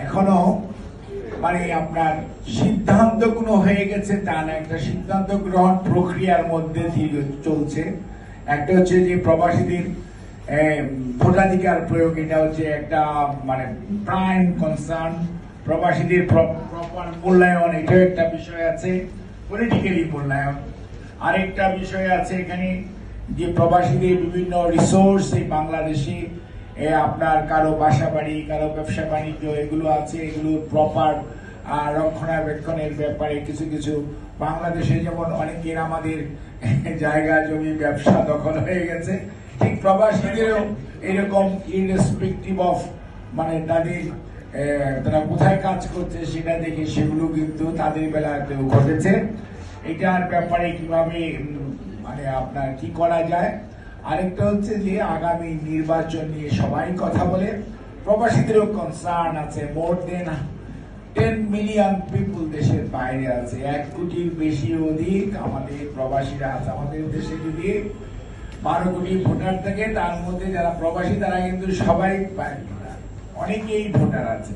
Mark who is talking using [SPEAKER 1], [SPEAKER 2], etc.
[SPEAKER 1] এখনো মানে আপনার সিদ্ধান্ত কোনো হয়ে গেছে তা না, একটা সিদ্ধান্ত গ্রহণ প্রক্রিয়ার মধ্যে দিয়ে চলছে। একটা হচ্ছে যে প্রবাসীদের ভোটাধিকার প্রয়োগ, এটা হচ্ছে একটা মানে প্রাইম কনসার্ন। প্রবাসীদের প্রপার মূল্যায়ন, এটাও একটা বিষয় আছে, পলিটিক্যালি মূল্যায়ন। আরেকটা বিষয় আছে এখানে যে প্রবাসীদের বিভিন্ন রিসোর্স এই বাংলাদেশে আপনার কারো বাসা বাড়ি, কারো ব্যবসা বাণিজ্য এগুলো আছে, এগুলোর প্রপার রক্ষণাবেক্ষণের ব্যাপারে কিছু কিছু বাংলাদেশে যেমন অনেকের আমাদের জায়গা জমি ব্যবসা দখল হয়ে গেছে, ঠিক প্রবাসীদেরও এরকম ইররেসপেক্টিভ অফ মানে তারা কোথায় কাজ করছে সেটা দেখে সেগুলো কিন্তু তাদের বেলাতেও ঘটেছে। এটার ব্যাপারে কিভাবে মানে আপনার কি করা যায়। আরেকটা হচ্ছে যে আগামী নির্বাচন নিয়ে সবাই কথা বলে, প্রবাসীদেরও কনসার্ন আছে। মোর দেন 10 মিলিয়ন পিপুল দেশের বাইরে আছে, 1 কোটির বেশি অধিক আমাদের প্রবাসীরা আছে। আমাদের দেশে যদি 12 কোটি ভোটার থাকে, তার মধ্যে যারা প্রবাসী তারা কিন্তু সবাই বাইরে, অনেকেই ভোটার আছে।